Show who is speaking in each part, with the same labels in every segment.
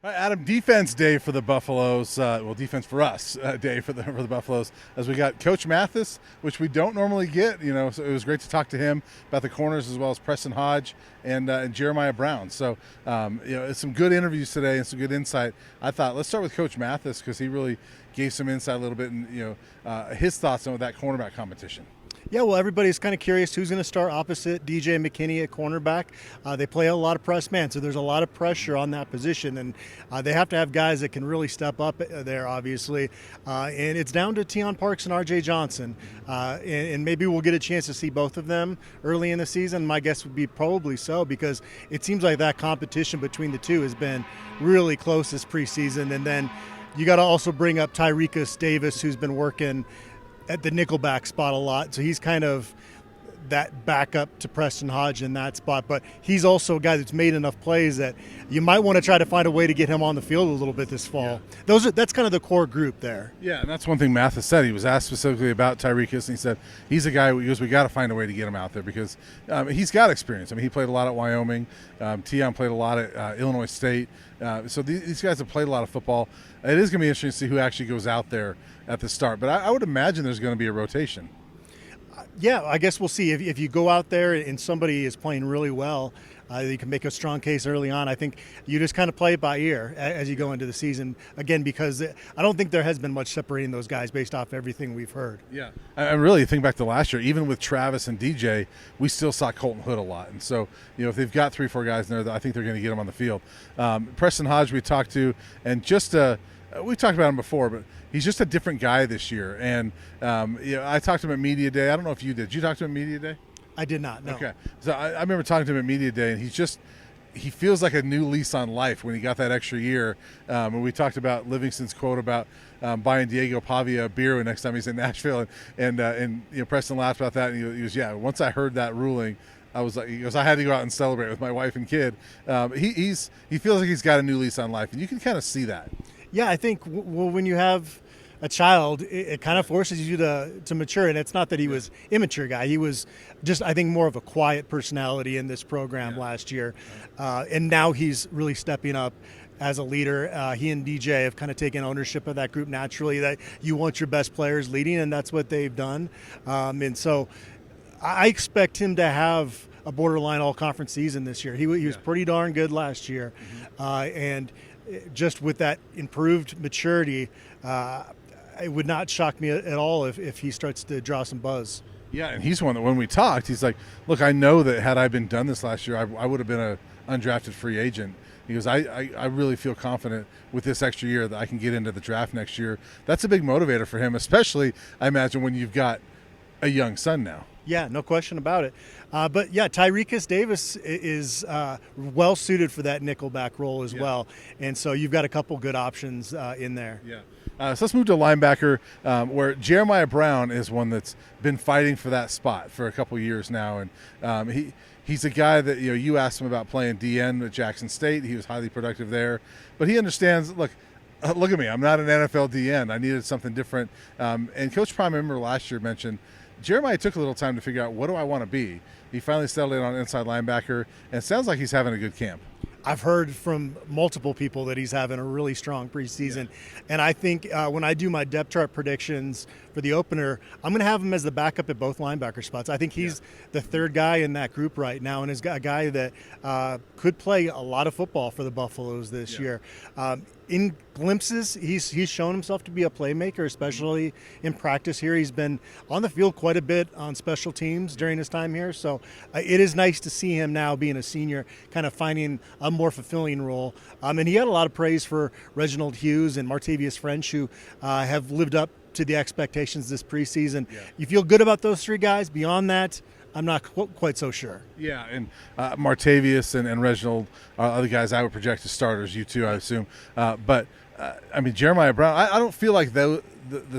Speaker 1: All right, Adam, defense day for the Buffaloes. Defense for us day for the Buffaloes, as we got Coach Mathis, which we don't normally get. So it was great to talk to him about the corners, as well as Preston Hodge and Jeremiah Brown. So it's some good interviews today and some good insight. I thought let's start with Coach Mathis because he really gave some insight a little bit and his thoughts on that cornerback competition.
Speaker 2: Yeah, well, everybody's kind of curious who's going to start opposite DJ McKinney at cornerback. They play a lot of press man, so there's a lot of pressure on that position, and they have to have guys that can really step up there, obviously. And it's down to Tion Parks and R.J. Johnson, and maybe we'll get a chance to see both of them early in the season. My guess would be probably so, because it seems like that competition between the two has been really close this preseason. And then you got to also bring up Tyrekus Davis, who's been working at the nickelback spot a lot, so he's kind of that backup to Preston Hodge in that spot. But he's also a guy that's made enough plays that you might want to try to find a way to get him on the field a little bit this fall. Yeah. That's kind of the core group there.
Speaker 1: Yeah, and that's one thing Mathis said. He was asked specifically about Tyrekus, and he said he's a guy. He goes, we got to find a way to get him out there because he's got experience. I mean, he played a lot at Wyoming. Tion played a lot at Illinois State. So these guys have played a lot of football. It is going to be interesting to see who actually goes out there at the start. But I would imagine there's going to be a rotation.
Speaker 2: Yeah, I guess we'll see. If you go out there and somebody is playing really well, you can make a strong case early on. I think you just kind of play it by ear as you go into the season, again, because I don't think there has been much separating those guys based off everything we've heard.
Speaker 1: Yeah, and really think back to last year, even with Travis and DJ, we still saw Colton Hood a lot. And so, if they've got 3-4 guys in there, I think they're going to get them on the field. Preston Hodge we talked to, and just we've talked about him before, but he's just a different guy this year. And I talked to him at Media Day. I don't know if you did. Did you talk to him at Media Day?
Speaker 2: I did not, no.
Speaker 1: Okay. So I remember talking to him at Media Day, and he feels like a new lease on life when he got that extra year. And we talked about Livingston's quote about buying Diego Pavia a beer next time he's in Nashville. And Preston laughed about that. And he goes, yeah, once I heard that ruling, I was like, he goes, I had to go out and celebrate with my wife and kid. He feels like he's got a new lease on life, and you can kind of see that.
Speaker 2: Yeah, I think when you have a child, it kind of forces you to mature. And it's not that he was immature guy. He was just, I think, more of a quiet personality in this program last year. And now he's really stepping up as a leader. He and DJ have kind of taken ownership of that group naturally, that you want your best players leading, and that's what they've done. And so I expect him to have a borderline all-conference season this year. He was pretty darn good last year. And just with that improved maturity, it would not shock me at all if he starts to draw some buzz.
Speaker 1: Yeah, and he's one that when we talked, he's like, look, I know that had I been done this last year, I would have been an undrafted free agent. He goes, I really feel confident with this extra year that I can get into the draft next year. That's a big motivator for him, especially, I imagine, when you've got a young son now.
Speaker 2: Yeah, no question about it. But yeah, Tyrekus Davis is well suited for that nickelback role as well. And so you've got a couple good options in there.
Speaker 1: Yeah. So let's move to linebacker, where Jeremiah Brown is one that's been fighting for that spot for a couple years now. And he's a guy that, you asked him about playing DN at Jackson State. He was highly productive there. But he understands, look at me, I'm not an NFL DN. I needed something different. And Coach Prime, I remember last year, mentioned Jeremiah took a little time to figure out, what do I want to be? He finally settled in on inside linebacker, and it sounds like he's having a good camp.
Speaker 2: I've heard from multiple people that he's having a really strong preseason. And I think when I do my depth chart predictions for the opener, I'm going to have him as the backup at both linebacker spots. I think he's the third guy in that group right now, and is a guy that could play a lot of football for the Buffaloes this year. In glimpses, he's shown himself to be a playmaker, especially in practice here. He's been on the field quite a bit on special teams during his time here. So it is nice to see him now being a senior, kind of finding a more fulfilling role. And he had a lot of praise for Reginald Hughes and Martavius French, who have lived up to the expectations this preseason. You feel good about those three guys? Beyond that, I'm not quite so sure.
Speaker 1: Yeah, and Martavius and Reginald are other guys I would project as starters. You too, I assume. But Jeremiah Brown, I don't feel like the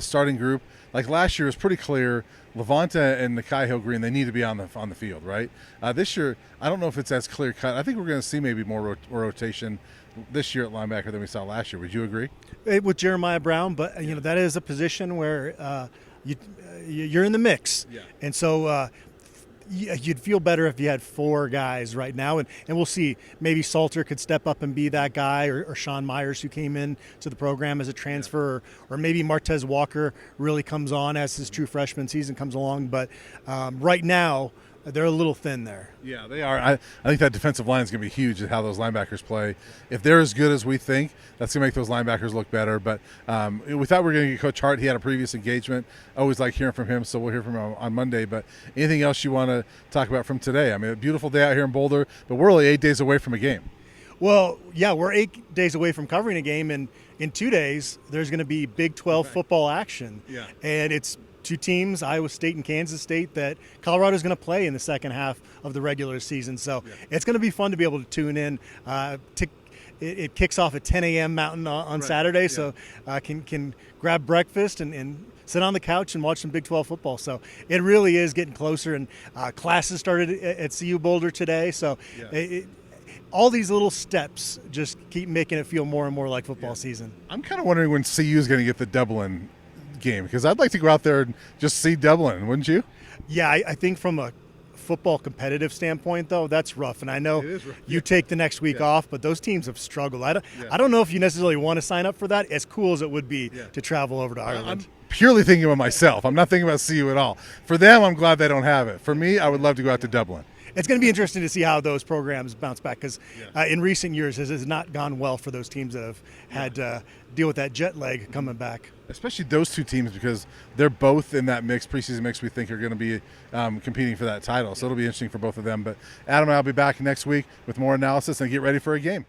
Speaker 1: starting group, like last year, was pretty clear. Levanta and Nakai Hill-Green, they need to be on the field, right? This year, I don't know if it's as clear cut. I think we're going to see maybe more rotation this year at linebacker than we saw last year. Would you agree?
Speaker 2: With Jeremiah Brown, but that is a position where you're in the mix, and so you'd feel better if you had 4 guys right now, and we'll see. Maybe Salter could step up and be that guy, or Sean Myers, who came in to the program as a transfer, or maybe Martez Walker really comes on as his true freshman season comes along. But right now, they're a little thin there.
Speaker 1: Yeah, they are. I think that defensive line is going to be huge at how those linebackers play. If they're as good as we think, that's going to make those linebackers look better. But we thought we were going to get Coach Hart. He had a previous engagement. Always like hearing from him, so we'll hear from him on Monday. But anything else you want to talk about from today? I mean, a beautiful day out here in Boulder, but we're only 8 days away from a game.
Speaker 2: Well, yeah, we're 8 days away from covering a game, and in 2 days, there's going to be Big 12 football action.
Speaker 1: Yeah.
Speaker 2: And it's 2 teams, Iowa State and Kansas State, that Colorado's going to play in the second half of the regular season. So it's going to be fun to be able to tune in. It kicks off at 10 a.m. Mountain on Saturday, so can grab breakfast and sit on the couch and watch some Big 12 football. So it really is getting closer, and classes started at CU Boulder today. So all these little steps just keep making it feel more and more like football season.
Speaker 1: I'm kind of wondering when CU is going to get the Dublin game, because I'd like to go out there and just see Dublin, wouldn't you?
Speaker 2: Yeah, I think from a football competitive standpoint, though, that's rough. And I know you take the next week off, but those teams have struggled. I don't know if you necessarily want to sign up for that, as cool as it would be to travel over to Ireland.
Speaker 1: I'm purely thinking about myself. I'm not thinking about CU at all. For them, I'm glad they don't have it. For me, I would love to go out to Dublin.
Speaker 2: It's going to be interesting to see how those programs bounce back, because in recent years it has not gone well for those teams that have had to deal with that jet lag coming back.
Speaker 1: Especially those 2 teams, because they're both in that preseason mix we think are going to be competing for that title. So it'll be interesting for both of them. But Adam and I will be back next week with more analysis and get ready for a game.